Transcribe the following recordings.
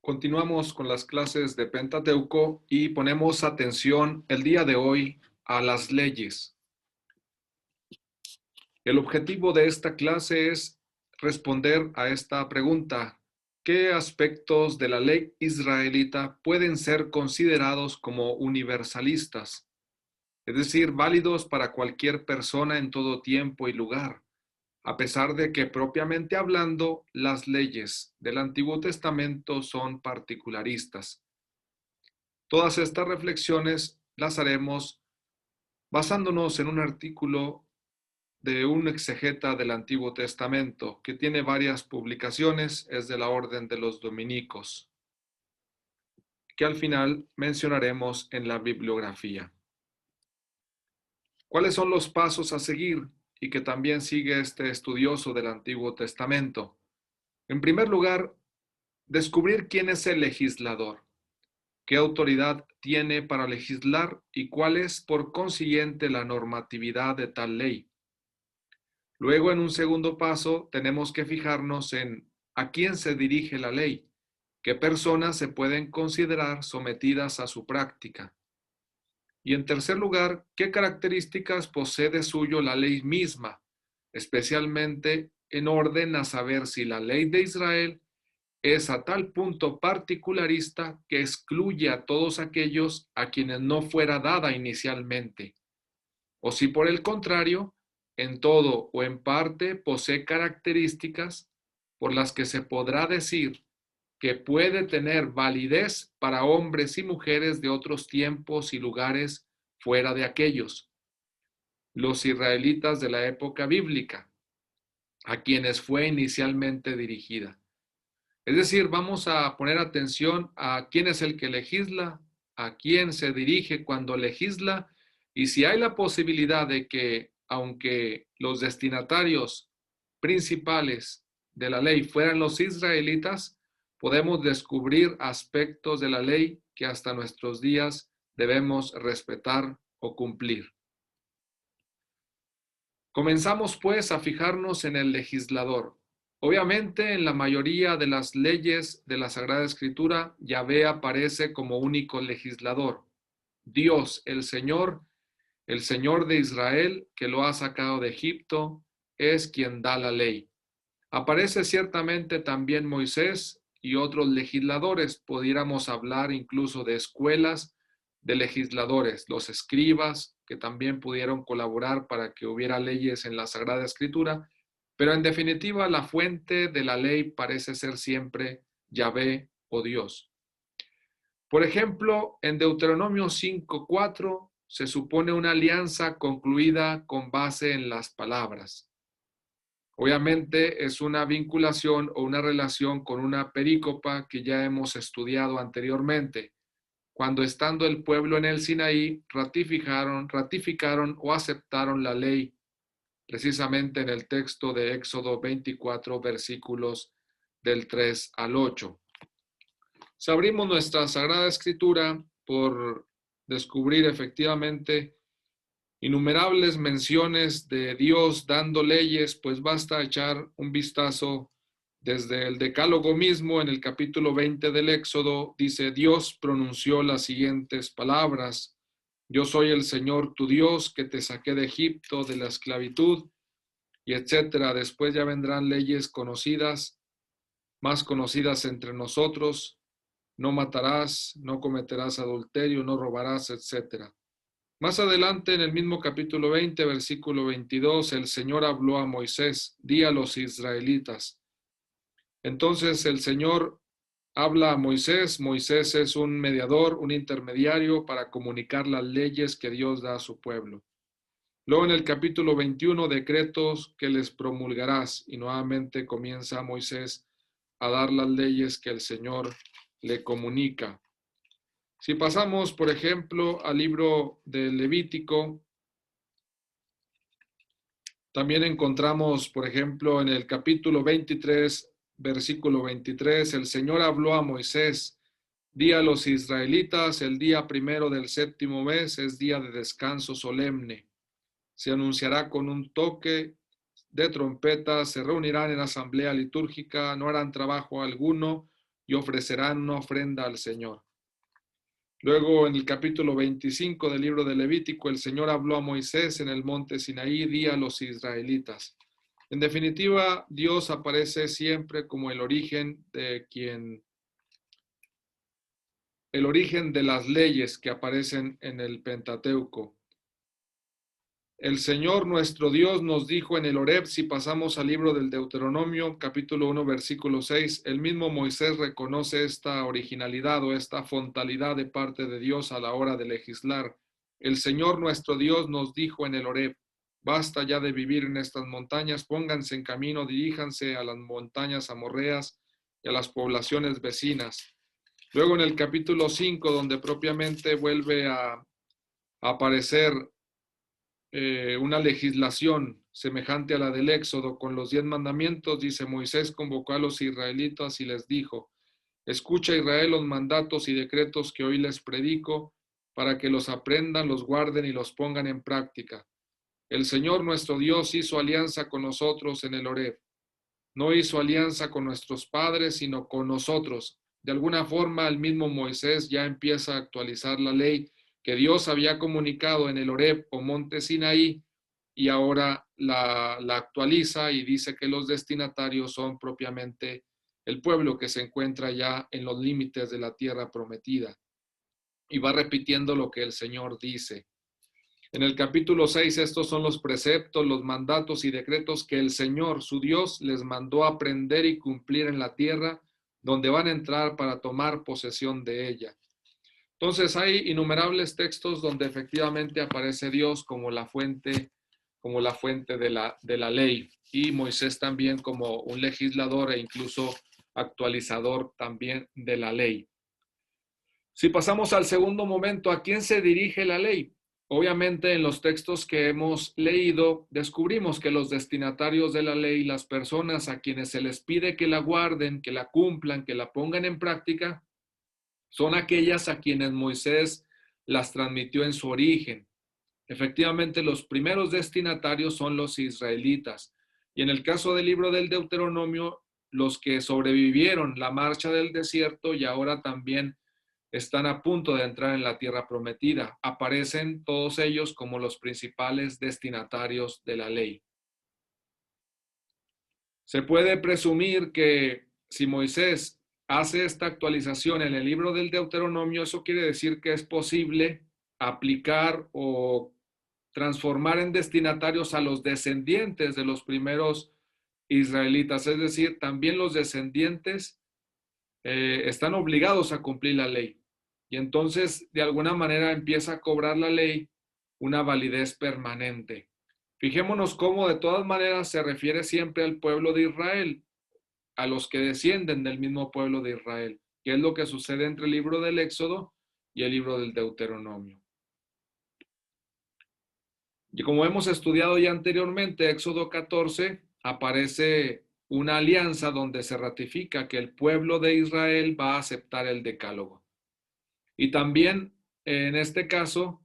Continuamos con las clases de Pentateuco y ponemos atención el día de hoy a las leyes. El objetivo de esta clase es responder a esta pregunta: ¿qué aspectos de la ley israelita pueden ser considerados como universalistas? Es decir, válidos para cualquier persona en todo tiempo y lugar, a pesar de que propiamente hablando, las leyes del Antiguo Testamento son particularistas. Todas estas reflexiones las haremos basándonos en un artículo de un exegeta del Antiguo Testamento que tiene varias publicaciones, es de la Orden de los Dominicos, que al final mencionaremos en la bibliografía. ¿Cuáles son los pasos a seguir y que también sigue este estudioso del Antiguo Testamento? En primer lugar, descubrir quién es el legislador, qué autoridad tiene para legislar y cuál es, por consiguiente, la normatividad de tal ley. Luego, en un segundo paso, tenemos que fijarnos en a quién se dirige la ley, qué personas se pueden considerar sometidas a su práctica. Y en tercer lugar, qué características posee de suyo la ley misma, especialmente en orden a saber si la ley de Israel es a tal punto particularista que excluye a todos aquellos a quienes no fuera dada inicialmente, o si por el contrario, en todo o en parte posee características por las que se podrá decir que puede tener validez para hombres y mujeres de otros tiempos y lugares fuera de aquellos, los israelitas de la época bíblica, a quienes fue inicialmente dirigida. Es decir, vamos a poner atención a quién es el que legisla, a quién se dirige cuando legisla, y si hay la posibilidad de que, aunque los destinatarios principales de la ley fueran los israelitas, podemos descubrir aspectos de la ley que hasta nuestros días debemos respetar o cumplir. Comenzamos pues a fijarnos en el legislador. Obviamente, en la mayoría de las leyes de la Sagrada Escritura, Yahvé aparece como único legislador. Dios, el Señor de Israel, que lo ha sacado de Egipto, es quien da la ley. Aparece ciertamente también Moisés y otros legisladores. Pudiéramos hablar incluso de escuelas de legisladores, los escribas, que también pudieron colaborar para que hubiera leyes en la Sagrada Escritura, pero en definitiva la fuente de la ley parece ser siempre Yahvé o Dios. Por ejemplo, en Deuteronomio 5:4 se supone una alianza concluida con base en las palabras. Obviamente es una vinculación o una relación con una perícopa que ya hemos estudiado anteriormente, cuando estando el pueblo en el Sinaí ratificaron o aceptaron la ley, precisamente en el texto de Éxodo 24, versículos del 3 al 8. Si abrimos nuestra Sagrada Escritura por descubrir efectivamente innumerables menciones de Dios dando leyes, pues basta echar un vistazo desde el Decálogo mismo. En el capítulo 20 del Éxodo dice: Dios pronunció las siguientes palabras: yo soy el Señor tu Dios que te saqué de Egipto, de la esclavitud, y etcétera. Después ya vendrán leyes conocidas, más conocidas entre nosotros: no matarás, no cometerás adulterio, no robarás, etcétera. Más adelante, en el mismo capítulo 20, versículo 22, el Señor habló a Moisés: di a los israelitas. Entonces el Señor habla a Moisés. Moisés es un mediador, un intermediario para comunicar las leyes que Dios da a su pueblo. Luego en el capítulo 21, decretos que les promulgarás, y nuevamente comienza Moisés a dar las leyes que el Señor le comunica. Si pasamos, por ejemplo, al libro de Levítico, también encontramos, por ejemplo, en el capítulo 23, versículo 23, el Señor habló a Moisés: di a los israelitas, el día primero del séptimo mes es día de descanso solemne. Se anunciará con un toque de trompeta, se reunirán en asamblea litúrgica, no harán trabajo alguno, y ofrecerán una ofrenda al Señor. Luego, en el capítulo 25 del libro de Levítico, el Señor habló a Moisés en el monte Sinaí, di a los israelitas. En definitiva, Dios aparece siempre como el origen de las leyes que aparecen en el Pentateuco. El Señor nuestro Dios nos dijo en el Horeb, si pasamos al libro del Deuteronomio, capítulo 1, versículo 6, el mismo Moisés reconoce esta originalidad o esta frontalidad de parte de Dios a la hora de legislar. El Señor nuestro Dios nos dijo en el Horeb, basta ya de vivir en estas montañas, pónganse en camino, diríjanse a las montañas amorreas y a las poblaciones vecinas. Luego en el capítulo 5, donde propiamente vuelve a aparecer una legislación semejante a la del Éxodo con los 10 mandamientos, dice Moisés convocó a los israelitas y les dijo, escucha Israel los mandatos y decretos que hoy les predico para que los aprendan, los guarden y los pongan en práctica. El Señor nuestro Dios hizo alianza con nosotros en el Horeb. No hizo alianza con nuestros padres, sino con nosotros. De alguna forma, el mismo Moisés ya empieza a actualizar la ley que Dios había comunicado en el Horeb o monte Sinaí y ahora la actualiza y dice que los destinatarios son propiamente el pueblo que se encuentra ya en los límites de la tierra prometida. Y va repitiendo lo que el Señor dice. En el capítulo 6, estos son los preceptos, los mandatos y decretos que el Señor, su Dios, les mandó aprender y cumplir en la tierra, donde van a entrar para tomar posesión de ella. Entonces hay innumerables textos donde efectivamente aparece Dios como la fuente de la ley y Moisés también como un legislador e incluso actualizador también de la ley. Si pasamos al segundo momento, ¿a quién se dirige la ley? Obviamente en los textos que hemos leído descubrimos que los destinatarios de la ley, las personas a quienes se les pide que la guarden, que la cumplan, que la pongan en práctica, son aquellas a quienes Moisés las transmitió en su origen. Efectivamente, los primeros destinatarios son los israelitas. Y en el caso del libro del Deuteronomio, los que sobrevivieron la marcha del desierto y ahora también están a punto de entrar en la tierra prometida. Aparecen todos ellos como los principales destinatarios de la ley. Se puede presumir que si Moisés hace esta actualización en el libro del Deuteronomio, eso quiere decir que es posible aplicar o transformar en destinatarios a los descendientes de los primeros israelitas. Es decir, también los descendientes están obligados a cumplir la ley. Y entonces, de alguna manera, empieza a cobrar la ley una validez permanente. Fijémonos cómo de todas maneras se refiere siempre al pueblo de Israel, a los que descienden del mismo pueblo de Israel, que es lo que sucede entre el libro del Éxodo y el libro del Deuteronomio. Y como hemos estudiado ya anteriormente, Éxodo 14 aparece una alianza donde se ratifica que el pueblo de Israel va a aceptar el decálogo. Y también en este caso,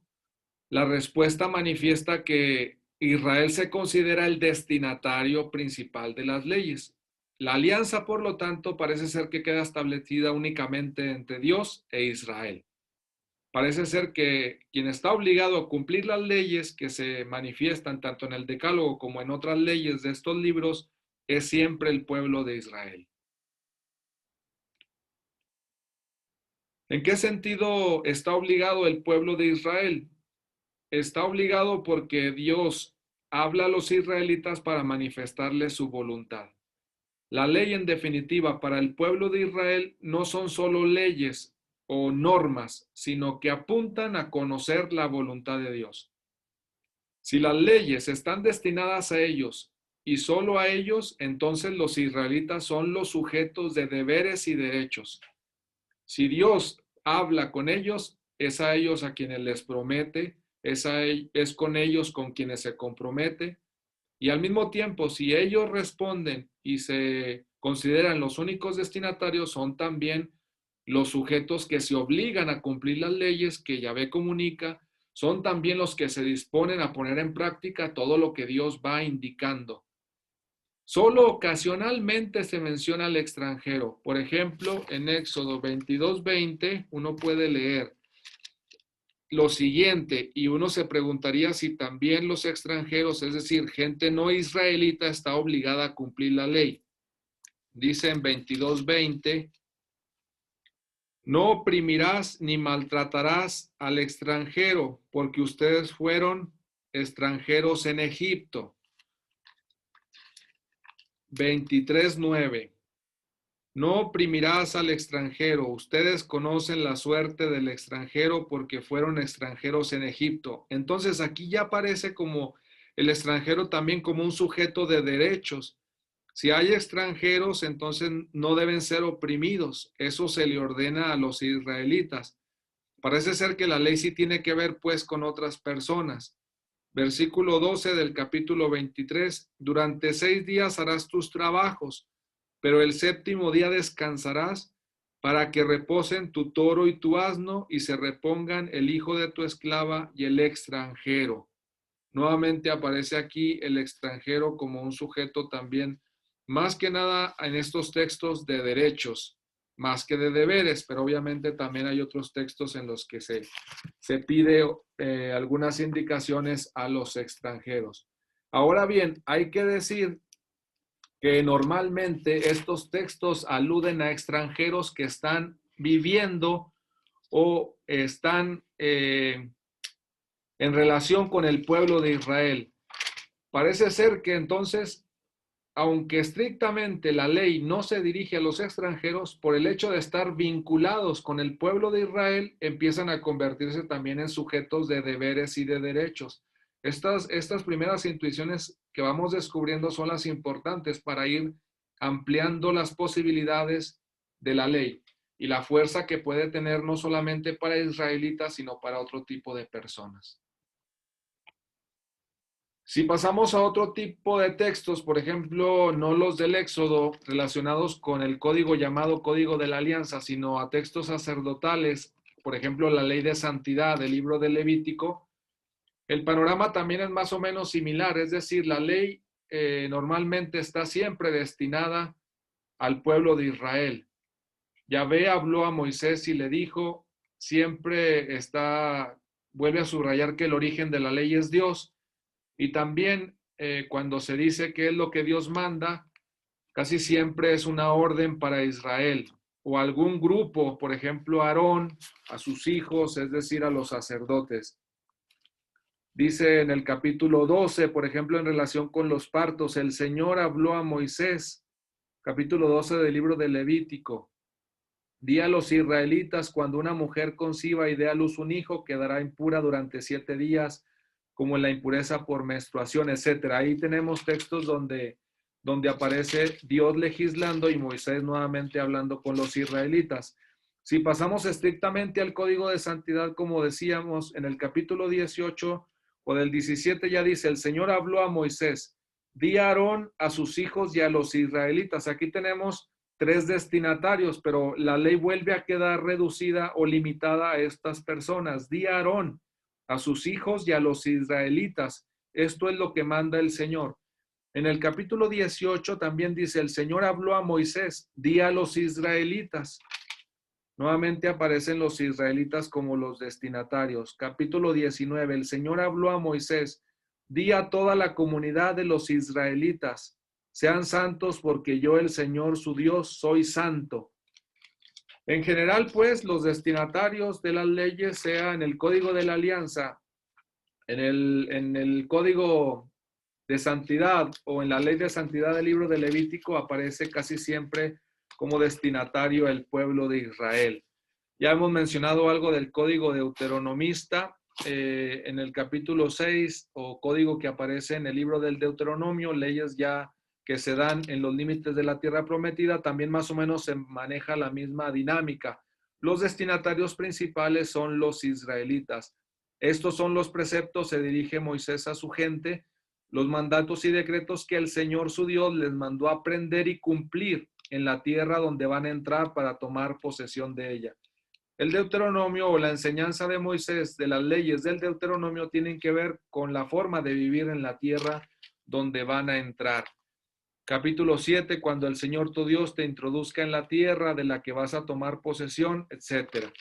la respuesta manifiesta que Israel se considera el destinatario principal de las leyes. La alianza, por lo tanto, parece ser que queda establecida únicamente entre Dios e Israel. Parece ser que quien está obligado a cumplir las leyes que se manifiestan tanto en el Decálogo como en otras leyes de estos libros es siempre el pueblo de Israel. ¿En qué sentido está obligado el pueblo de Israel? Está obligado porque Dios habla a los israelitas para manifestarles su voluntad. La ley, en definitiva, para el pueblo de Israel no son solo leyes o normas, sino que apuntan a conocer la voluntad de Dios. Si las leyes están destinadas a ellos y solo a ellos, entonces los israelitas son los sujetos de deberes y derechos. Si Dios habla con ellos, es a ellos a quienes les promete, es con ellos con quienes se compromete. Y al mismo tiempo, si ellos responden y se consideran los únicos destinatarios, son también los sujetos que se obligan a cumplir las leyes que Yahvé comunica, son también los que se disponen a poner en práctica todo lo que Dios va indicando. Solo ocasionalmente se menciona al extranjero. Por ejemplo, en Éxodo 22:20 uno puede leer lo siguiente, y uno se preguntaría si también los extranjeros, es decir, gente no israelita, está obligada a cumplir la ley. Dice en 22:20, no oprimirás ni maltratarás al extranjero, porque ustedes fueron extranjeros en Egipto. 23:9, no oprimirás al extranjero. Ustedes conocen la suerte del extranjero porque fueron extranjeros en Egipto. Entonces aquí ya aparece como el extranjero también como un sujeto de derechos. Si hay extranjeros, entonces no deben ser oprimidos. Eso se le ordena a los israelitas. Parece ser que la ley sí tiene que ver pues con otras personas. Versículo 12 del capítulo 23, durante 6 días harás tus trabajos, pero el séptimo día descansarás para que reposen tu toro y tu asno y se repongan el hijo de tu esclava y el extranjero. Nuevamente aparece aquí el extranjero como un sujeto también, más que nada en estos textos de derechos, más que de deberes, pero obviamente también hay otros textos en los que se pide algunas indicaciones a los extranjeros. Ahora bien, hay que decir que normalmente estos textos aluden a extranjeros que están viviendo o están en relación con el pueblo de Israel. Parece ser que entonces, aunque estrictamente la ley no se dirige a los extranjeros, por el hecho de estar vinculados con el pueblo de Israel, empiezan a convertirse también en sujetos de deberes y de derechos. Estas primeras intuiciones que vamos descubriendo son las importantes para ir ampliando las posibilidades de la ley y la fuerza que puede tener no solamente para israelitas, sino para otro tipo de personas. Si pasamos a otro tipo de textos, por ejemplo, no los del Éxodo relacionados con el código llamado Código de la Alianza, sino a textos sacerdotales, por ejemplo, la ley de santidad del libro de Levítico, el panorama también es más o menos similar, es decir, la ley normalmente está siempre destinada al pueblo de Israel. Yahvé habló a Moisés y le dijo, siempre vuelve a subrayar que el origen de la ley es Dios. Y también cuando se dice qué es lo que Dios manda, casi siempre es una orden para Israel o algún grupo, por ejemplo, Aarón, a sus hijos, es decir, a los sacerdotes. Dice en el capítulo 12, por ejemplo, en relación con los partos, el Señor habló a Moisés, capítulo 12 del libro de Levítico. Di a los israelitas, cuando una mujer conciba y dé a luz un hijo, quedará impura durante 7 días, como en la impureza por menstruación, etcétera. Ahí tenemos textos donde aparece Dios legislando y Moisés nuevamente hablando con los israelitas. Si pasamos estrictamente al código de santidad, como decíamos, en el capítulo 18 o del 17 ya dice, el Señor habló a Moisés, di a Aarón, a sus hijos y a los israelitas. Aquí tenemos 3 destinatarios, pero la ley vuelve a quedar reducida o limitada a estas personas. Di a Aarón, a sus hijos y a los israelitas. Esto es lo que manda el Señor. En el capítulo 18 también dice, el Señor habló a Moisés, di a los israelitas. Nuevamente aparecen los israelitas como los destinatarios. Capítulo 19, el Señor habló a Moisés, di a toda la comunidad de los israelitas, sean santos porque yo, el Señor su Dios, soy santo. En general, pues, los destinatarios de las leyes, sea en el Código de la Alianza, en el Código de Santidad o en la Ley de Santidad del libro de Levítico, aparece casi siempre como destinatario el pueblo de Israel. Ya hemos mencionado algo del Código Deuteronomista en el capítulo 6 o código que aparece en el libro del Deuteronomio, leyes ya que se dan en los límites de la tierra prometida, también más o menos se maneja la misma dinámica. Los destinatarios principales son los israelitas. Estos son los preceptos, se dirige Moisés a su gente, los mandatos y decretos que el Señor su Dios les mandó aprender y cumplir en la tierra donde van a entrar para tomar posesión de ella. El Deuteronomio o la enseñanza de Moisés de las leyes del Deuteronomio tienen que ver con la forma de vivir en la tierra donde van a entrar. Capítulo 7, cuando el Señor tu Dios te introduzca en la tierra de la que vas a tomar posesión, etcétera.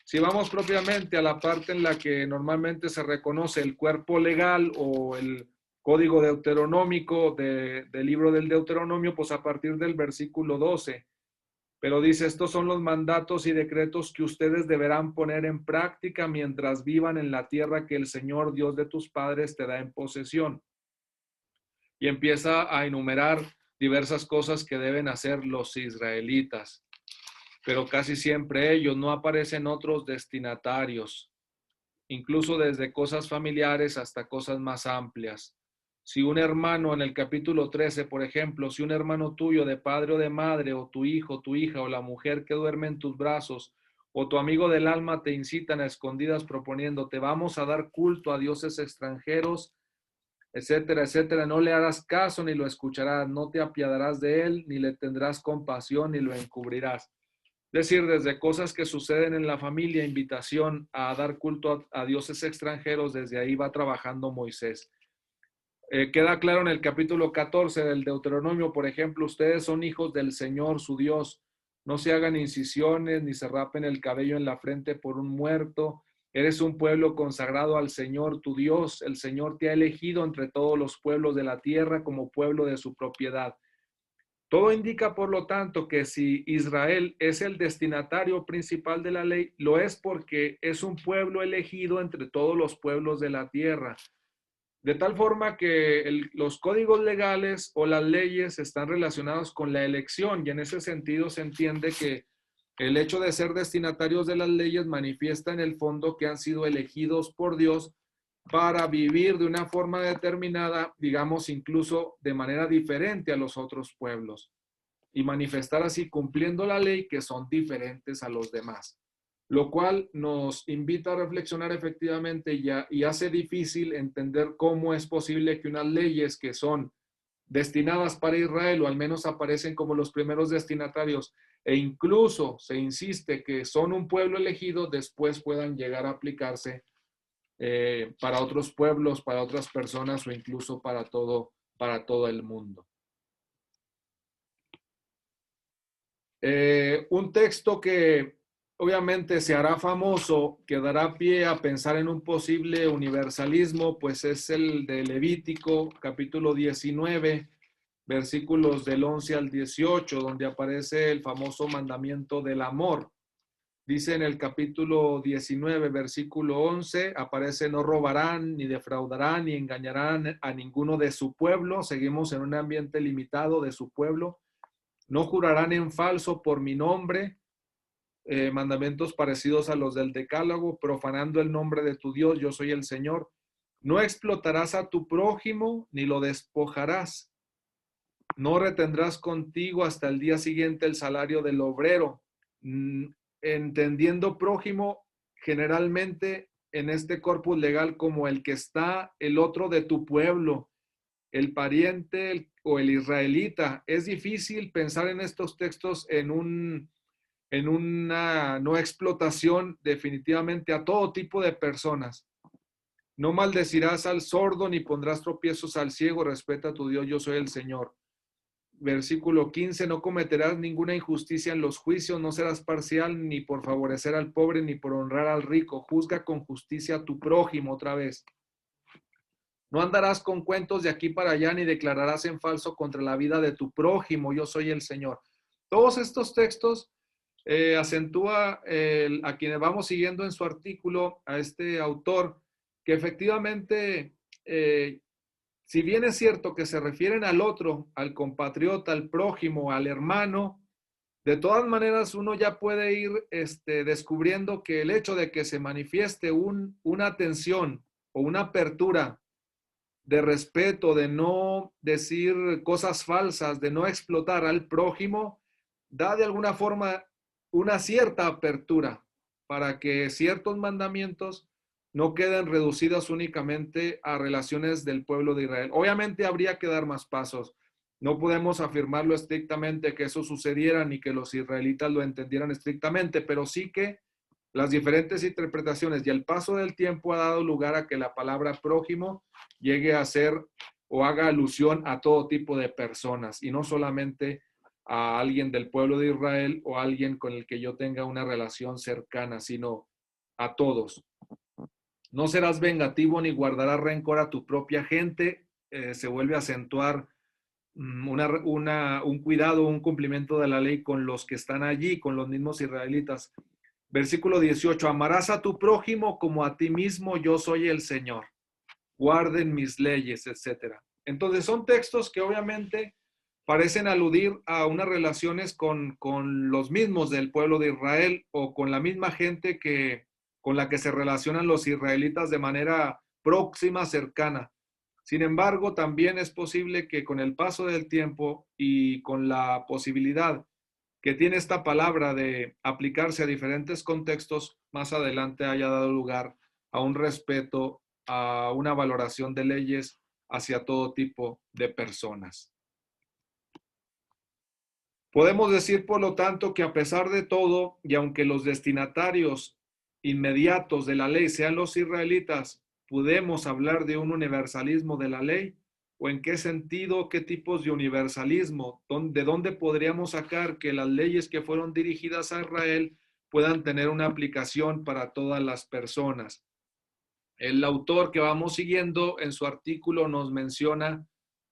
Si vamos propiamente a la parte en la que normalmente se reconoce el cuerpo legal o el código deuteronómico del libro del Deuteronomio, pues a partir del versículo 12. Pero dice, estos son los mandatos y decretos que ustedes deberán poner en práctica mientras vivan en la tierra que el Señor Dios de tus padres te da en posesión. Y empieza a enumerar diversas cosas que deben hacer los israelitas, pero casi siempre ellos, no aparecen otros destinatarios, incluso desde cosas familiares hasta cosas más amplias. Si un hermano en el capítulo 13, por ejemplo, si un hermano tuyo de padre o de madre, o tu hijo, tu hija, o la mujer que duerme en tus brazos, o tu amigo del alma te incitan a escondidas proponiéndote, vamos a dar culto a dioses extranjeros, etcétera, etcétera, no le harás caso ni lo escucharás, no te apiadarás de él, ni le tendrás compasión, ni lo encubrirás. Es decir, desde cosas que suceden en la familia, invitación a dar culto a dioses extranjeros, desde ahí va trabajando Moisés. Queda claro en el capítulo 14 del Deuteronomio, por ejemplo, ustedes son hijos del Señor, su Dios, no se hagan incisiones ni se rapen el cabello en la frente por un muerto. Eres un pueblo consagrado al Señor, tu Dios. El Señor te ha elegido entre todos los pueblos de la tierra como pueblo de su propiedad. Todo indica, por lo tanto, que si Israel es el destinatario principal de la ley, lo es porque es un pueblo elegido entre todos los pueblos de la tierra. De tal forma que los códigos legales o las leyes están relacionados con la elección, y en ese sentido se entiende que el hecho de ser destinatarios de las leyes manifiesta en el fondo que han sido elegidos por Dios para vivir de una forma determinada, digamos incluso de manera diferente a los otros pueblos, y manifestar así cumpliendo la ley que son diferentes a los demás, lo cual nos invita a reflexionar efectivamente y hace difícil entender cómo es posible que unas leyes que son destinadas para Israel, o al menos aparecen como los primeros destinatarios, e incluso se insiste que son un pueblo elegido, después puedan llegar a aplicarse para otros pueblos, para otras personas o incluso para todo el mundo. Un texto que obviamente se hará famoso, que dará pie a pensar en un posible universalismo, pues es el de Levítico, capítulo 19, versículos del 11 al 18, donde aparece el famoso mandamiento del amor. Dice en el capítulo 19, versículo 11, aparece no robarán, ni defraudarán, ni engañarán a ninguno de su pueblo. Seguimos en un ambiente limitado de su pueblo. No jurarán en falso por mi nombre, mandamientos parecidos a los del Decálogo, profanando el nombre de tu Dios, yo soy el Señor. No explotarás a tu prójimo, ni lo despojarás. No retendrás contigo hasta el día siguiente el salario del obrero. Entendiendo prójimo generalmente en este corpus legal como el que está el otro de tu pueblo, el pariente o el israelita. Es difícil pensar en estos textos en una no explotación definitivamente a todo tipo de personas. No maldecirás al sordo ni pondrás tropiezos al ciego, respeta a tu Dios, yo soy el Señor. Versículo 15, no cometerás ninguna injusticia en los juicios, no serás parcial ni por favorecer al pobre ni por honrar al rico, juzga con justicia a tu prójimo otra vez. No andarás con cuentos de aquí para allá ni declararás en falso contra la vida de tu prójimo, yo soy el Señor. Todos estos textos acentúa a quienes vamos siguiendo en su artículo, a este autor, que efectivamente si bien es cierto que se refieren al otro, al compatriota, al prójimo, al hermano, de todas maneras uno ya puede ir descubriendo que el hecho de que se manifieste una atención o una apertura de respeto, de no decir cosas falsas, de no explotar al prójimo, da de alguna forma una cierta apertura para que ciertos mandamientos no queden reducidas únicamente a relaciones del pueblo de Israel. Obviamente habría que dar más pasos. No podemos afirmarlo estrictamente que eso sucediera ni que los israelitas lo entendieran estrictamente, pero sí que las diferentes interpretaciones y el paso del tiempo ha dado lugar a que la palabra prójimo llegue a ser o haga alusión a todo tipo de personas y no solamente a alguien del pueblo de Israel o a alguien con el que yo tenga una relación cercana, sino a todos. No serás vengativo ni guardarás rencor a tu propia gente. Se vuelve a acentuar un cuidado, un cumplimiento de la ley con los que están allí, con los mismos israelitas. Versículo 18, amarás a tu prójimo como a ti mismo, yo soy el Señor. Guarden mis leyes, etcétera. Entonces son textos que obviamente parecen aludir a unas relaciones con los mismos del pueblo de Israel o con la misma gente con la que se relacionan los israelitas de manera próxima, cercana. Sin embargo, también es posible que con el paso del tiempo y con la posibilidad que tiene esta palabra de aplicarse a diferentes contextos, más adelante haya dado lugar a un respeto, a una valoración de leyes hacia todo tipo de personas. Podemos decir, por lo tanto, que a pesar de todo, y aunque los destinatarios inmediatos de la ley sean los israelitas, ¿podemos hablar de un universalismo de la ley? ¿O en qué sentido, qué tipos de universalismo? ¿De dónde podríamos sacar que las leyes que fueron dirigidas a Israel puedan tener una aplicación para todas las personas? El autor que vamos siguiendo en su artículo nos menciona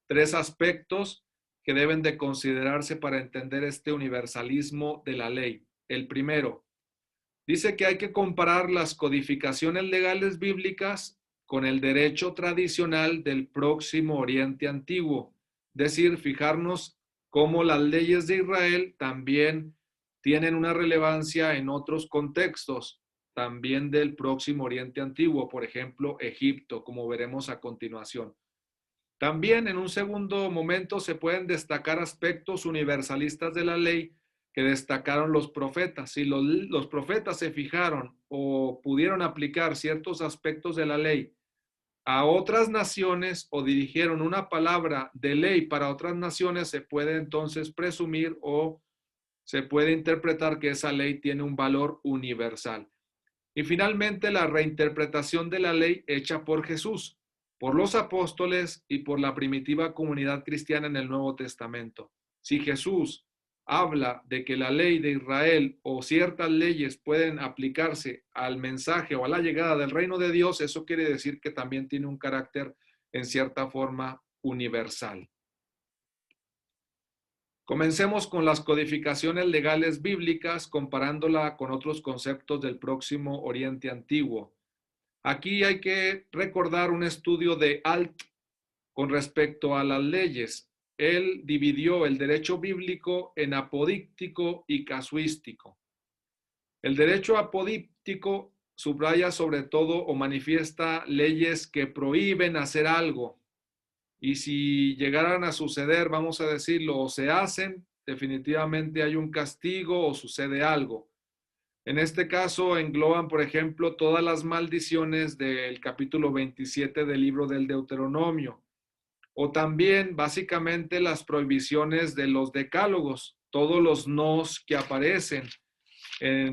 tres aspectos que deben de considerarse para entender este universalismo de la ley. El primero, dice que hay que comparar las codificaciones legales bíblicas con el derecho tradicional del Próximo Oriente Antiguo, es decir, fijarnos cómo las leyes de Israel también tienen una relevancia en otros contextos, también del Próximo Oriente Antiguo, por ejemplo, Egipto, como veremos a continuación. También en un segundo momento se pueden destacar aspectos universalistas de la ley que destacaron los profetas. Si los profetas se fijaron o pudieron aplicar ciertos aspectos de la ley a otras naciones o dirigieron una palabra de ley para otras naciones, se puede entonces presumir o se puede interpretar que esa ley tiene un valor universal. Y finalmente la reinterpretación de la ley hecha por Jesús, por los apóstoles y por la primitiva comunidad cristiana en el Nuevo Testamento. Si Jesús habla de que la ley de Israel o ciertas leyes pueden aplicarse al mensaje o a la llegada del reino de Dios, eso quiere decir que también tiene un carácter en cierta forma universal. Comencemos con las codificaciones legales bíblicas comparándola con otros conceptos del Próximo Oriente Antiguo. Aquí hay que recordar un estudio de Alt con respecto a las leyes. Él dividió el derecho bíblico en apodíctico y casuístico. El derecho apodíctico subraya sobre todo o manifiesta leyes que prohíben hacer algo. Y si llegaran a suceder, vamos a decirlo, o se hacen, definitivamente hay un castigo o sucede algo. En este caso engloban, por ejemplo, todas las maldiciones del capítulo 27 del libro del Deuteronomio, o también básicamente las prohibiciones de los decálogos, todos los nos que aparecen,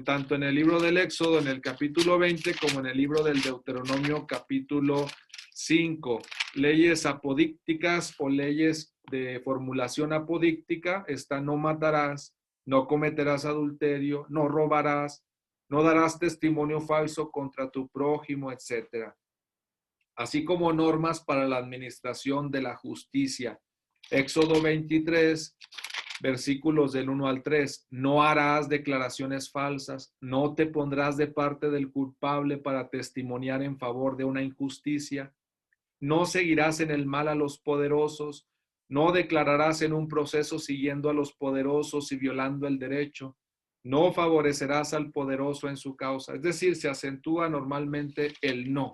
tanto en el libro del Éxodo, en el capítulo 20, como en el libro del Deuteronomio, capítulo 5. Leyes apodícticas o leyes de formulación apodíctica está no matarás, no cometerás adulterio, no robarás, no darás testimonio falso contra tu prójimo, etcétera. Así como normas para la administración de la justicia. Éxodo 23, versículos del 1 al 3. No harás declaraciones falsas, no te pondrás de parte del culpable para testimoniar en favor de una injusticia, no seguirás en el mal a los poderosos, no declararás en un proceso siguiendo a los poderosos y violando el derecho, no favorecerás al poderoso en su causa. Es decir, se acentúa normalmente el no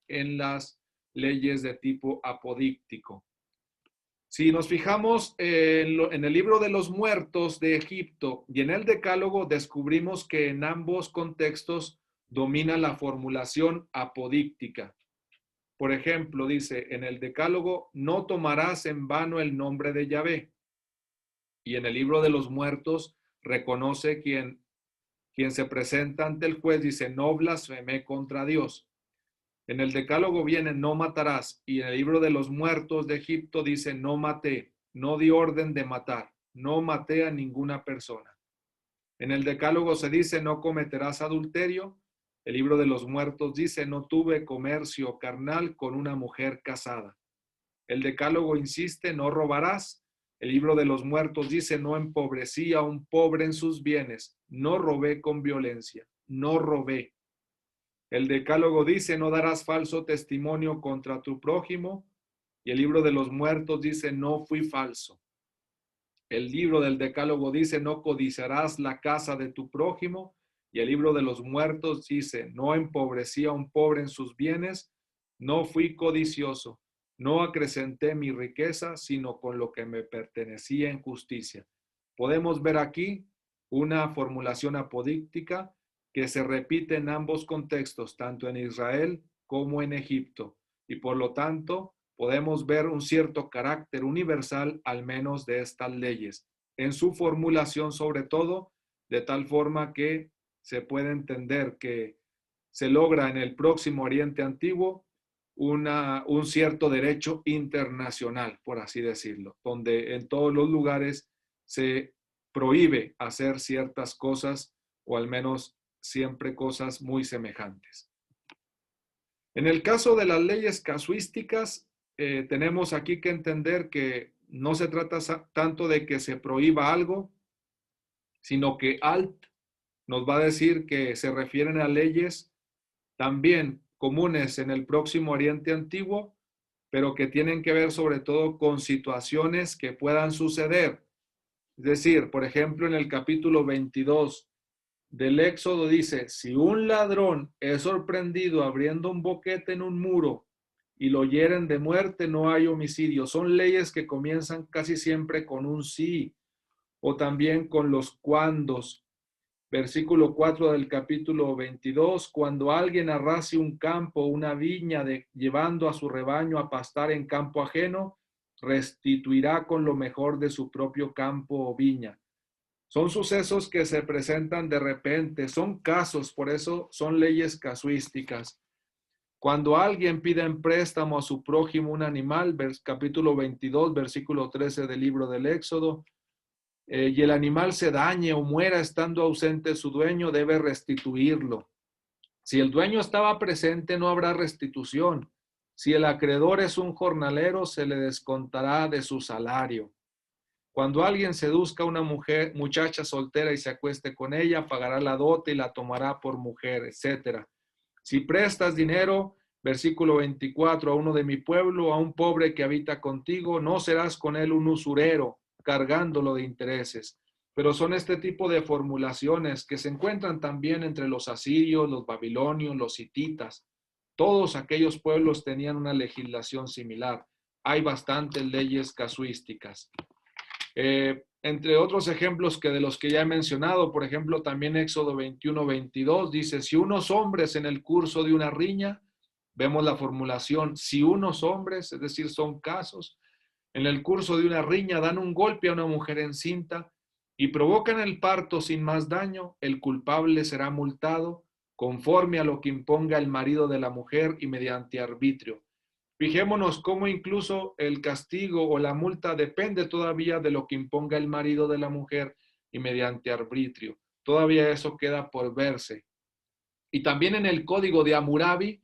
en las leyes de tipo apodíctico. Si nos fijamos en el libro de los muertos de Egipto y en el Decálogo, descubrimos que en ambos contextos domina la formulación apodíctica. Por ejemplo, dice en el Decálogo, no tomarás en vano el nombre de Yahvé. Y en el libro de los muertos reconoce quien se presenta ante el juez, dice, no blasfemé contra Dios. En el Decálogo viene no matarás, y en el libro de los muertos de Egipto dice no maté, no di orden de matar, no maté a ninguna persona. En el Decálogo se dice no cometerás adulterio. El libro de los muertos dice no tuve comercio carnal con una mujer casada. El Decálogo insiste no robarás. El libro de los muertos dice no empobrecí a un pobre en sus bienes, no robé con violencia, no robé. El Decálogo dice no darás falso testimonio contra tu prójimo. Y el libro de los muertos dice no fui falso. El libro del Decálogo dice no codiciarás la casa de tu prójimo. Y el libro de los muertos dice no empobrecí a un pobre en sus bienes, no fui codicioso, no acrecenté mi riqueza, sino con lo que me pertenecía en justicia. Podemos ver aquí una formulación apodíctica que se repite en ambos contextos, tanto en Israel como en Egipto. Y por lo tanto, podemos ver un cierto carácter universal, al menos de estas leyes, en su formulación sobre todo, de tal forma que se puede entender que se logra en el próximo Oriente Antiguo un cierto derecho internacional, por así decirlo, donde en todos los lugares se prohíbe hacer ciertas cosas, o al menos siempre cosas muy semejantes. En el caso de las leyes casuísticas, tenemos aquí que entender que no se trata tanto de que se prohíba algo, sino que Alt nos va a decir que se refieren a leyes también comunes en el próximo Oriente Antiguo, pero que tienen que ver sobre todo con situaciones que puedan suceder. Es decir, por ejemplo, en el capítulo 22 del Éxodo dice, si un ladrón es sorprendido abriendo un boquete en un muro y lo hieren de muerte, no hay homicidio. Son leyes que comienzan casi siempre con un sí, o también con los cuandos. Versículo 4 del capítulo 22, cuando alguien arrase un campo, una viña, llevando a su rebaño a pastar en campo ajeno, restituirá con lo mejor de su propio campo o viña. Son sucesos que se presentan de repente, son casos, por eso son leyes casuísticas. Cuando alguien pide en préstamo a su prójimo un animal, capítulo 22, versículo 13 del libro del Éxodo, y el animal se dañe o muera estando ausente su dueño, debe restituirlo. Si el dueño estaba presente, no habrá restitución. Si el acreedor es un jornalero, se le descontará de su salario. Cuando alguien seduzca a una muchacha soltera y se acueste con ella, pagará la dote y la tomará por mujer, etc. Si prestas dinero, versículo 24, a uno de mi pueblo, a un pobre que habita contigo, no serás con él un usurero, cargándolo de intereses. Pero son este tipo de formulaciones que se encuentran también entre los asirios, los babilonios, los hititas. Todos aquellos pueblos tenían una legislación similar. Hay bastantes leyes casuísticas. Entre otros ejemplos que de los que ya he mencionado, por ejemplo, también Éxodo 21-22 dice, si unos hombres en el curso de una riña, vemos la formulación, si unos hombres, es decir, son casos, en el curso de una riña dan un golpe a una mujer encinta y provocan el parto sin más daño, el culpable será multado conforme a lo que imponga el marido de la mujer y mediante arbitrio. Fijémonos cómo incluso el castigo o la multa depende todavía de lo que imponga el marido de la mujer y mediante arbitrio. Todavía eso queda por verse. Y también en el código de Hammurabi,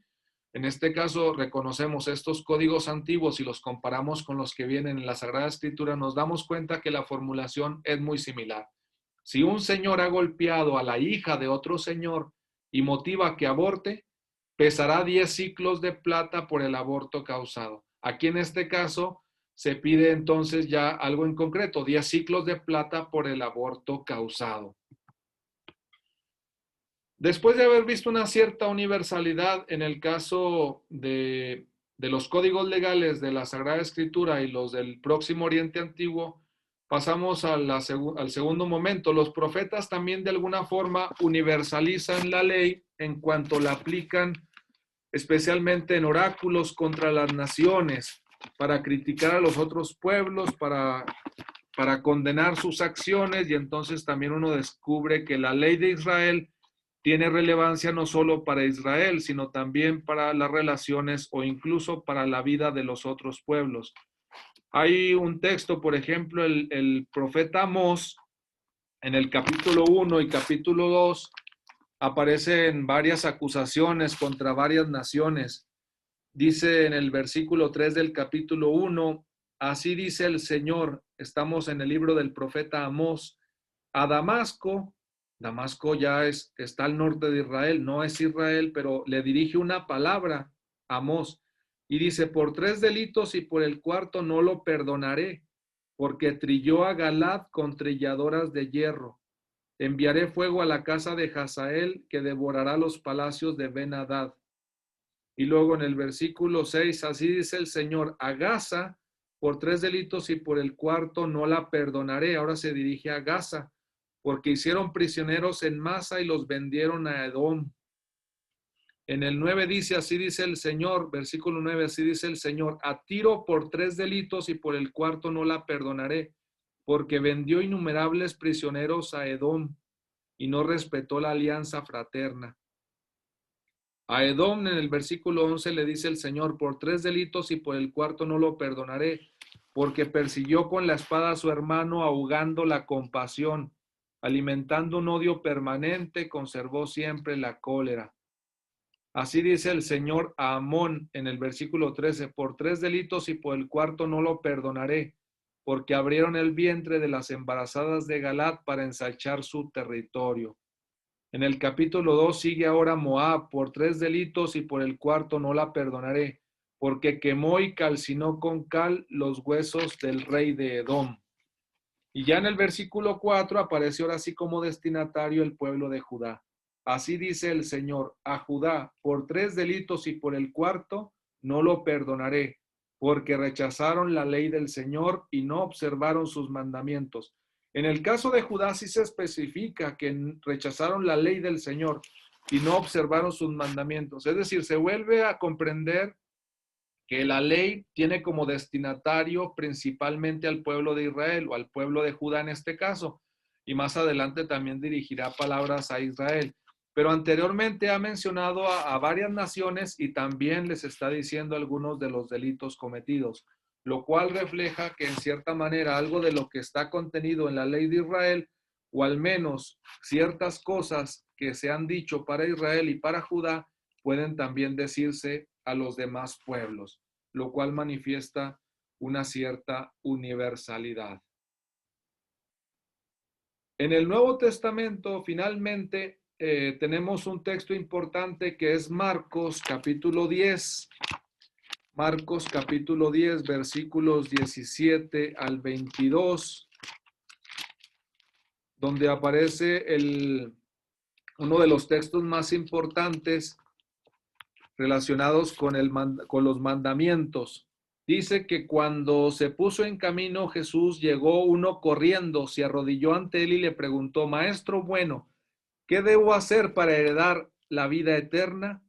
en este caso reconocemos estos códigos antiguos y los comparamos con los que vienen en la Sagrada Escritura, nos damos cuenta que la formulación es muy similar. Si un señor ha golpeado a la hija de otro señor y motiva que aborte, pesará 10 ciclos de plata por el aborto causado. Aquí en este caso se pide entonces ya algo en concreto, 10 ciclos de plata por el aborto causado. Después de haber visto una cierta universalidad en el caso de los códigos legales de la Sagrada Escritura y los del Próximo Oriente Antiguo, pasamos al segundo momento. Los profetas también de alguna forma universalizan la ley en cuanto la aplican especialmente en oráculos contra las naciones, para criticar a los otros pueblos, para condenar sus acciones, y entonces también uno descubre que la ley de Israel tiene relevancia no solo para Israel, sino también para las relaciones o incluso para la vida de los otros pueblos. Hay un texto, por ejemplo, el profeta Amós, en el capítulo 1 y capítulo 2, aparecen varias acusaciones contra varias naciones. Dice en el versículo 3 del capítulo 1, así dice el Señor, estamos en el libro del profeta Amós, a Damasco. Damasco ya está al norte de Israel, no es Israel, pero le dirige una palabra a Amós y dice, por 3 delitos y por el cuarto no lo perdonaré, porque trilló a Galad con trilladoras de hierro. Enviaré fuego a la casa de Hazael que devorará los palacios de Ben-Hadad. Y luego en el versículo 6, así dice el Señor, a Gaza por 3 delitos y por el cuarto no la perdonaré. Ahora se dirige a Gaza, porque hicieron prisioneros en masa y los vendieron a Edom. En el 9 dice, así dice el Señor, versículo 9, así dice el Señor, a Tiro por 3 delitos y por el cuarto no la perdonaré, porque vendió innumerables prisioneros a Edom y no respetó la alianza fraterna. A Edom en el versículo 11 le dice el Señor, por 3 delitos y por el cuarto no lo perdonaré, porque persiguió con la espada a su hermano, ahogando la compasión, alimentando un odio permanente, conservó siempre la cólera. Así dice el Señor a Amón en el versículo 13, por 3 delitos y por el cuarto no lo perdonaré, porque abrieron el vientre de las embarazadas de Galaad para ensanchar su territorio. En el capítulo 2 sigue ahora Moab por 3 delitos y por el cuarto no la perdonaré, porque quemó y calcinó con cal los huesos del rey de Edom. Y ya en el versículo 4 aparece ahora así como destinatario el pueblo de Judá. Así dice el Señor, a Judá por 3 delitos y por el cuarto no lo perdonaré, porque rechazaron la ley del Señor y no observaron sus mandamientos. En el caso de Judá sí se especifica que rechazaron la ley del Señor y no observaron sus mandamientos. Es decir, se vuelve a comprender que la ley tiene como destinatario principalmente al pueblo de Israel o al pueblo de Judá en este caso, y más adelante también dirigirá palabras a Israel. Pero anteriormente ha mencionado a varias naciones y también les está diciendo algunos de los delitos cometidos, lo cual refleja que en cierta manera algo de lo que está contenido en la ley de Israel, o al menos ciertas cosas que se han dicho para Israel y para Judá, pueden también decirse a los demás pueblos, lo cual manifiesta una cierta universalidad. En el Nuevo Testamento, finalmente, tenemos un texto importante que es Marcos capítulo 10. Marcos capítulo 10, versículos 17 al 22, donde aparece uno de los textos más importantes relacionados con los mandamientos. Dice que cuando se puso en camino Jesús, llegó uno corriendo, se arrodilló ante él y le preguntó, Maestro bueno, ¿qué debo hacer para heredar la vida eterna?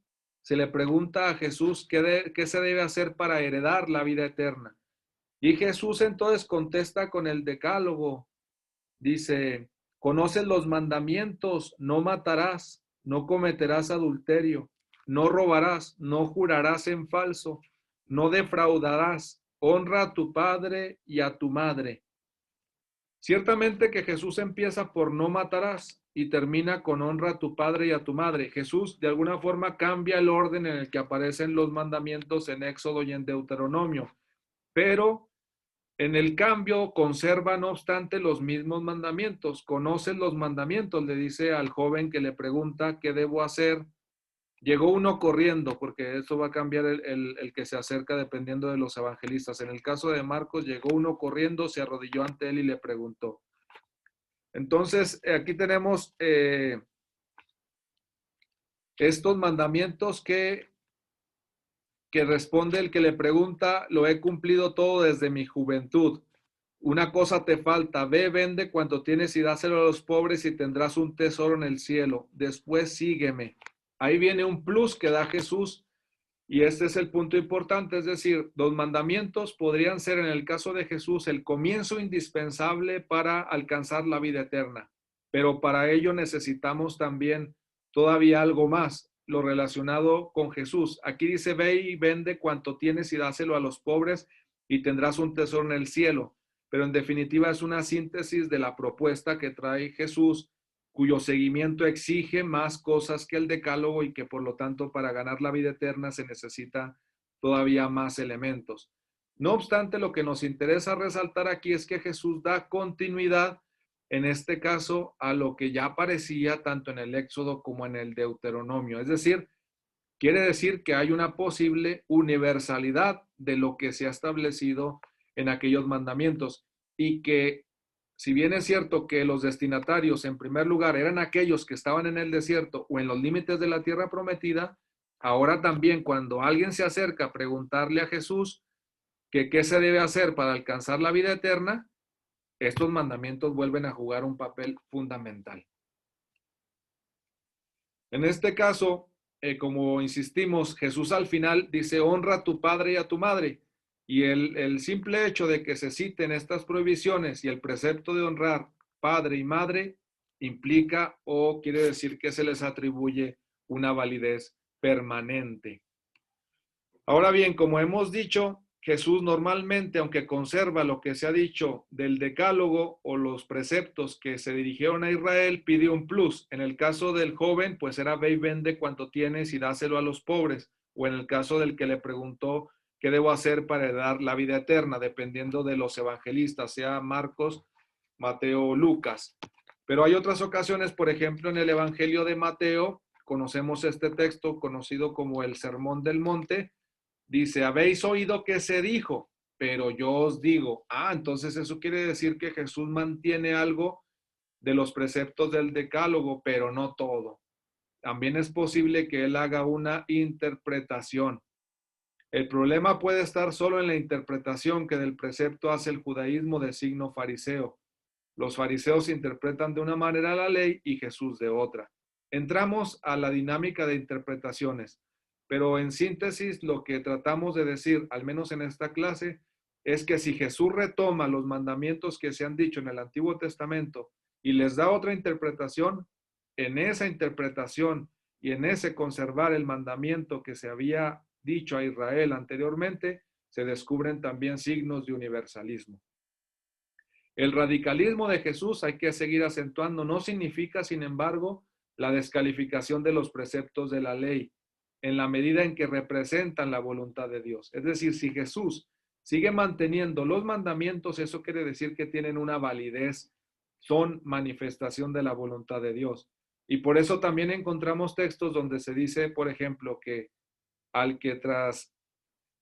Se le pregunta a Jesús qué se debe hacer para heredar la vida eterna. Y Jesús entonces contesta con el decálogo. Dice, conoces los mandamientos, no matarás, no cometerás adulterio, no robarás, no jurarás en falso, no defraudarás, honra a tu padre y a tu madre. Ciertamente que Jesús empieza por no matarás y termina con honra a tu padre y a tu madre. Jesús de alguna forma cambia el orden en el que aparecen los mandamientos en Éxodo y en Deuteronomio, pero en el cambio conserva no obstante los mismos mandamientos. ¿Conoces los mandamientos? Le dice al joven que le pregunta qué debo hacer. Llegó uno corriendo, porque eso va a cambiar el que se acerca dependiendo de los evangelistas. En el caso de Marcos, llegó uno corriendo, se arrodilló ante él y le preguntó. Entonces, aquí tenemos estos mandamientos que responde el que le pregunta, lo he cumplido todo desde mi juventud. Una cosa te falta, ve, vende cuanto tienes y dáselo a los pobres y tendrás un tesoro en el cielo. Después sígueme. Ahí viene un plus que da Jesús y este es el punto importante, es decir, los mandamientos podrían ser en el caso de Jesús el comienzo indispensable para alcanzar la vida eterna, pero para ello necesitamos también todavía algo más, lo relacionado con Jesús. Aquí dice, ve y vende cuanto tienes y dáselo a los pobres y tendrás un tesoro en el cielo. Pero en definitiva es una síntesis de la propuesta que trae Jesús, cuyo seguimiento exige más cosas que el decálogo y que por lo tanto para ganar la vida eterna se necesita todavía más elementos. No obstante, lo que nos interesa resaltar aquí es que Jesús da continuidad, en este caso, a lo que ya aparecía tanto en el Éxodo como en el Deuteronomio. Es decir, quiere decir que hay una posible universalidad de lo que se ha establecido en aquellos mandamientos y que, si bien es cierto que los destinatarios en primer lugar eran aquellos que estaban en el desierto o en los límites de la tierra prometida, ahora también cuando alguien se acerca a preguntarle a Jesús que qué se debe hacer para alcanzar la vida eterna, estos mandamientos vuelven a jugar un papel fundamental. En este caso, como insistimos, Jesús al final dice, honra a tu padre y a tu madre. Y el simple hecho de que se citen estas prohibiciones y el precepto de honrar padre y madre implica o quiere decir que se les atribuye una validez permanente. Ahora bien, como hemos dicho, Jesús normalmente, aunque conserva lo que se ha dicho del decálogo o los preceptos que se dirigieron a Israel, pide un plus. En el caso del joven, pues era ve y vende cuanto tienes y dáselo a los pobres. O en el caso del que le preguntó qué debo hacer para dar la vida eterna, dependiendo de los evangelistas, sea Marcos, Mateo o Lucas. Pero hay otras ocasiones, por ejemplo, en el Evangelio de Mateo, conocemos este texto conocido como el Sermón del Monte. Dice, habéis oído que se dijo, pero yo os digo. Entonces eso quiere decir que Jesús mantiene algo de los preceptos del decálogo, pero no todo. También es posible que él haga una interpretación. El problema puede estar solo en la interpretación que del precepto hace el judaísmo de signo fariseo. Los fariseos interpretan de una manera la ley y Jesús de otra. Entramos a la dinámica de interpretaciones, pero en síntesis lo que tratamos de decir, al menos en esta clase, es que si Jesús retoma los mandamientos que se han dicho en el Antiguo Testamento y les da otra interpretación, en esa interpretación y en ese conservar el mandamiento que se había dicho a Israel anteriormente, se descubren también signos de universalismo. El radicalismo de Jesús, hay que seguir acentuando, no significa, sin embargo, la descalificación de los preceptos de la ley, en la medida en que representan la voluntad de Dios. Es decir, si Jesús sigue manteniendo los mandamientos, eso quiere decir que tienen una validez, son manifestación de la voluntad de Dios. Y por eso también encontramos textos donde se dice, por ejemplo, que al que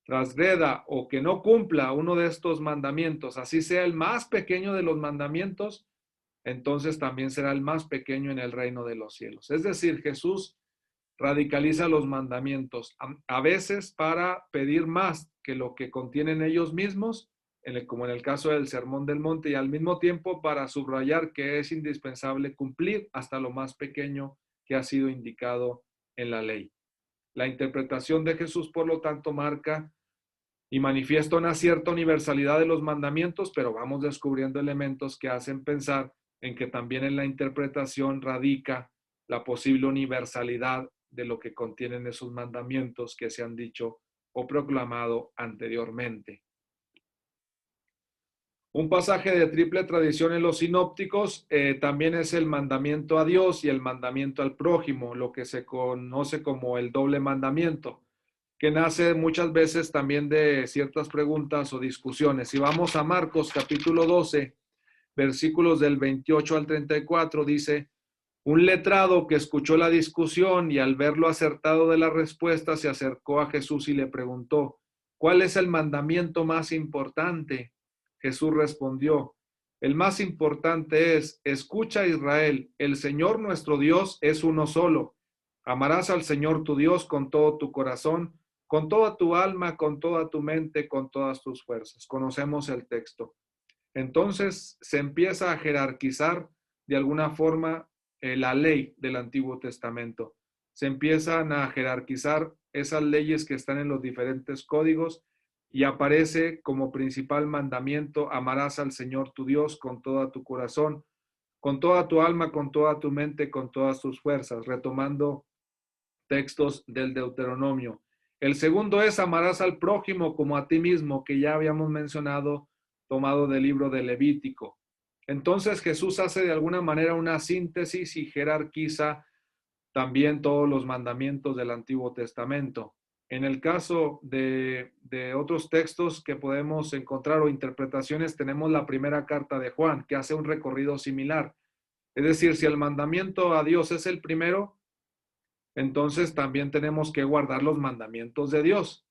transgreda o que no cumpla uno de estos mandamientos, así sea el más pequeño de los mandamientos, entonces también será el más pequeño en el reino de los cielos. Es decir, Jesús radicaliza los mandamientos, a veces para pedir más que lo que contienen ellos mismos, como en el caso del Sermón del Monte, y al mismo tiempo para subrayar que es indispensable cumplir hasta lo más pequeño que ha sido indicado en la ley. La interpretación de Jesús, por lo tanto, marca y manifiesta una cierta universalidad de los mandamientos, pero vamos descubriendo elementos que hacen pensar en que también en la interpretación radica la posible universalidad de lo que contienen esos mandamientos que se han dicho o proclamado anteriormente. Un pasaje de triple tradición en los sinópticos también es el mandamiento a Dios y el mandamiento al prójimo, lo que se conoce como el doble mandamiento, que nace muchas veces también de ciertas preguntas o discusiones. Si vamos a Marcos capítulo 12, versículos del 28 al 34, dice, un letrado que escuchó la discusión y al verlo acertado de la respuesta se acercó a Jesús y le preguntó, ¿cuál es el mandamiento más importante? Jesús respondió, el más importante es, escucha Israel, el Señor nuestro Dios es uno solo. Amarás al Señor tu Dios con todo tu corazón, con toda tu alma, con toda tu mente, con todas tus fuerzas. Conocemos el texto. Entonces se empieza a jerarquizar de alguna forma la ley del Antiguo Testamento. Se empiezan a jerarquizar esas leyes que están en los diferentes códigos y aparece como principal mandamiento, amarás al Señor tu Dios con todo tu corazón, con toda tu alma, con toda tu mente, con todas tus fuerzas, retomando textos del Deuteronomio. El segundo es amarás al prójimo como a ti mismo, que ya habíamos mencionado, tomado del libro de Levítico. Entonces Jesús hace de alguna manera una síntesis y jerarquiza también todos los mandamientos del Antiguo Testamento. En el caso de otros textos que podemos encontrar o interpretaciones, tenemos la primera carta de Juan, que hace un recorrido similar. Es decir, si el mandamiento a Dios es el primero, entonces también tenemos que guardar los mandamientos de Dios,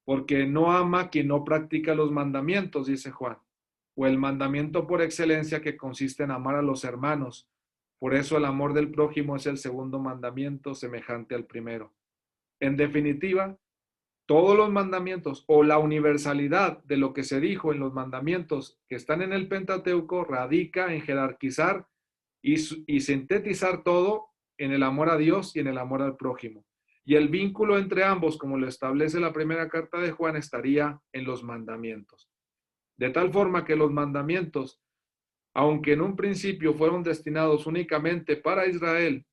porque no ama quien no practica los mandamientos, dice Juan, o el mandamiento por excelencia que consiste en amar a los hermanos. Por eso el amor del prójimo es el segundo mandamiento semejante al primero. En definitiva, todos los mandamientos o la universalidad de lo que se dijo en los mandamientos que están en el Pentateuco radica en jerarquizar y sintetizar todo en el amor a Dios y en el amor al prójimo. Y el vínculo entre ambos, como lo establece la primera carta de Juan, estaría en los mandamientos. De tal forma que los mandamientos, aunque en un principio fueron destinados únicamente para Israel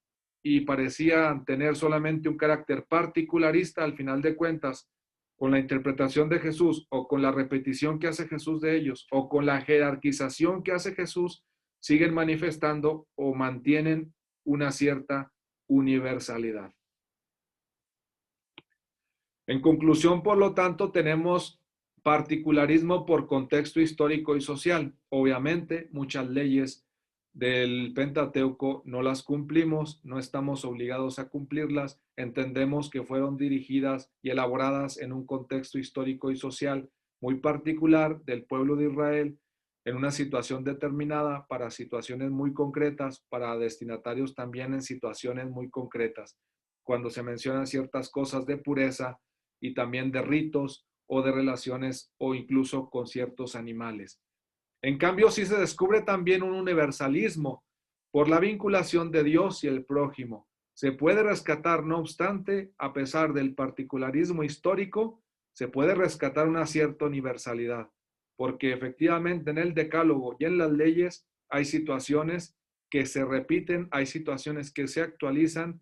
y parecían tener solamente un carácter particularista, al final de cuentas, con la interpretación de Jesús o con la repetición que hace Jesús de ellos o con la jerarquización que hace Jesús, siguen manifestando o mantienen una cierta universalidad. En conclusión, por lo tanto, tenemos particularismo por contexto histórico y social. Obviamente, muchas leyes del Pentateuco no las cumplimos, no estamos obligados a cumplirlas, entendemos que fueron dirigidas y elaboradas en un contexto histórico y social muy particular del pueblo de Israel, en una situación determinada, para situaciones muy concretas, para destinatarios también en situaciones muy concretas. Cuando se mencionan ciertas cosas de pureza, y también de ritos o de relaciones o incluso con ciertos animales. En cambio, sí se descubre también un universalismo por la vinculación de Dios y el prójimo. Se puede rescatar, no obstante, a pesar del particularismo histórico, se puede rescatar una cierta universalidad, porque efectivamente en el decálogo y en las leyes hay situaciones que se repiten, hay situaciones que se actualizan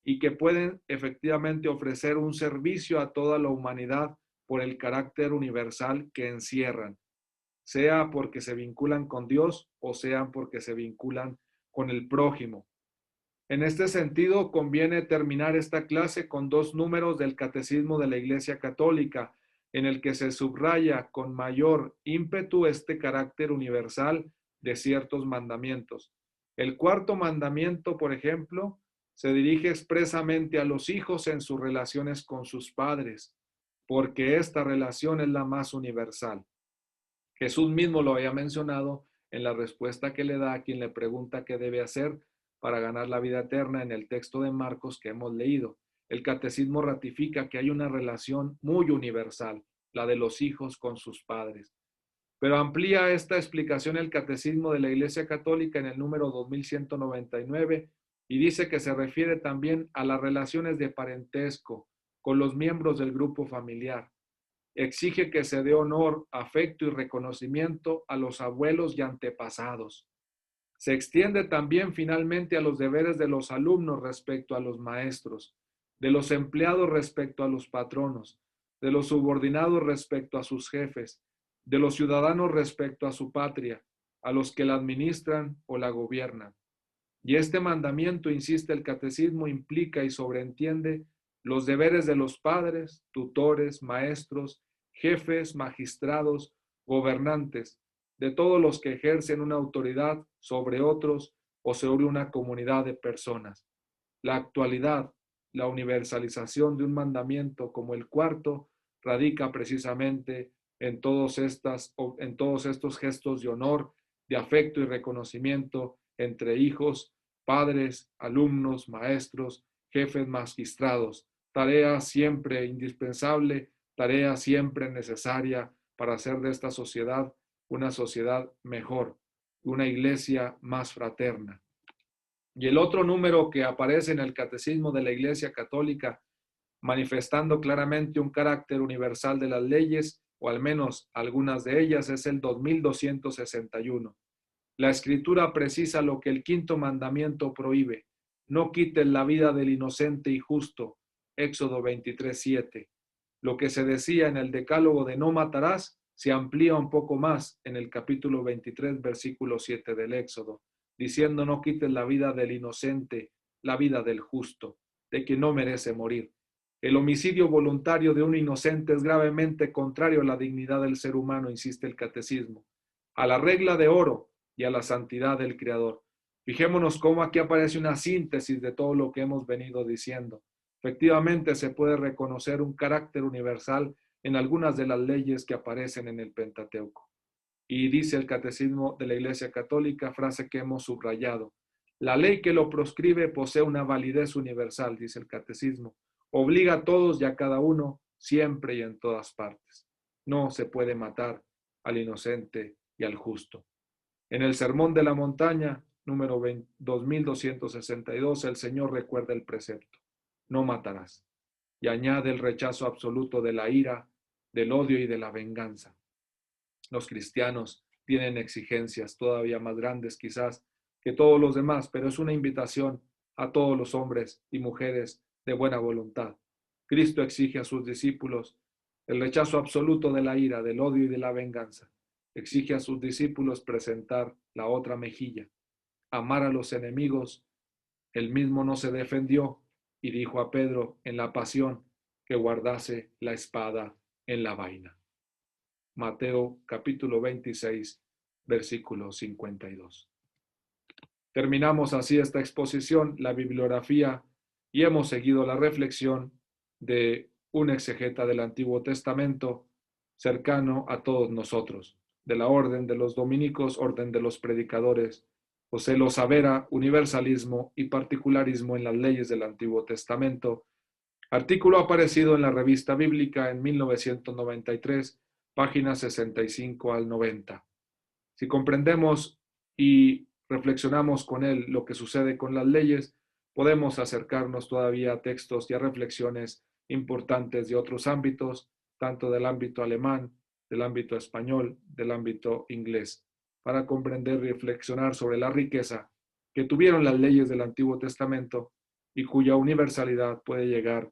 y que pueden efectivamente ofrecer un servicio a toda la humanidad por el carácter universal que encierran, sea porque se vinculan con Dios o sea porque se vinculan con el prójimo. En este sentido, conviene terminar esta clase con dos números del Catecismo de la Iglesia Católica, en el que se subraya con mayor ímpetu este carácter universal de ciertos mandamientos. El cuarto mandamiento, por ejemplo, se dirige expresamente a los hijos en sus relaciones con sus padres, porque esta relación es la más universal. Jesús mismo lo había mencionado en la respuesta que le da a quien le pregunta qué debe hacer para ganar la vida eterna en el texto de Marcos que hemos leído. El catecismo ratifica que hay una relación muy universal, la de los hijos con sus padres. Pero amplía esta explicación el Catecismo de la Iglesia Católica en el número 2199 y dice que se refiere también a las relaciones de parentesco con los miembros del grupo familiar. Exige que se dé honor, afecto y reconocimiento a los abuelos y antepasados. Se extiende también finalmente a los deberes de los alumnos respecto a los maestros, de los empleados respecto a los patronos, de los subordinados respecto a sus jefes, de los ciudadanos respecto a su patria, a los que la administran o la gobiernan. Y este mandamiento, insiste el catecismo, implica y sobreentiende los deberes de los padres, tutores, maestros, jefes, magistrados, gobernantes, de todos los que ejercen una autoridad sobre otros o sobre una comunidad de personas. La actualidad, la universalización de un mandamiento como el cuarto, radica precisamente en todos estos gestos de honor, de afecto y reconocimiento entre hijos, padres, alumnos, maestros, jefes, magistrados. Tarea siempre indispensable, tarea siempre necesaria para hacer de esta sociedad una sociedad mejor, una iglesia más fraterna. Y el otro número que aparece en el Catecismo de la Iglesia Católica, manifestando claramente un carácter universal de las leyes, o al menos algunas de ellas, es el 2261. La Escritura precisa lo que el quinto mandamiento prohíbe: no quites la vida del inocente y justo. Éxodo 23:7. Lo que se decía en el decálogo de no matarás se amplía un poco más en el capítulo 23, versículo 7 del Éxodo, diciendo: no quites la vida del inocente, la vida del justo, de quien no merece morir. El homicidio voluntario de un inocente es gravemente contrario a la dignidad del ser humano, insiste el catecismo, a la regla de oro y a la santidad del Creador. Fijémonos cómo aquí aparece una síntesis de todo lo que hemos venido diciendo. Efectivamente, se puede reconocer un carácter universal en algunas de las leyes que aparecen en el Pentateuco. Y dice el Catecismo de la Iglesia Católica, frase que hemos subrayado: la ley que lo proscribe posee una validez universal, dice el Catecismo. Obliga a todos y a cada uno, siempre y en todas partes. No se puede matar al inocente y al justo. En el Sermón de la Montaña, número 2262, el Señor recuerda el precepto: no matarás. Y añade el rechazo absoluto de la ira, del odio y de la venganza. Los cristianos tienen exigencias todavía más grandes quizás que todos los demás, pero es una invitación a todos los hombres y mujeres de buena voluntad. Cristo exige a sus discípulos el rechazo absoluto de la ira, del odio y de la venganza. Exige a sus discípulos presentar la otra mejilla, amar a los enemigos. Él mismo no se defendió y dijo a Pedro en la pasión que guardase la espada en la vaina. Mateo capítulo 26, versículo 52. Terminamos así esta exposición, la bibliografía, y hemos seguido la reflexión de un exegeta del Antiguo Testamento cercano a todos nosotros, de la Orden de los Dominicos, Orden de los Predicadores, José Lozavera, Universalismo y Particularismo en las Leyes del Antiguo Testamento, artículo aparecido en la Revista Bíblica en 1993, páginas 65 al 90. Si comprendemos y reflexionamos con él lo que sucede con las leyes, podemos acercarnos todavía a textos y a reflexiones importantes de otros ámbitos, tanto del ámbito alemán, del ámbito español, del ámbito inglés, para comprender y reflexionar sobre la riqueza que tuvieron las leyes del Antiguo Testamento y cuya universalidad puede llegar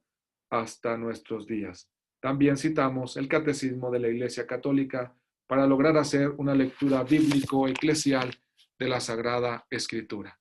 hasta nuestros días. También citamos el Catecismo de la Iglesia Católica para lograr hacer una lectura bíblico-eclesial de la Sagrada Escritura.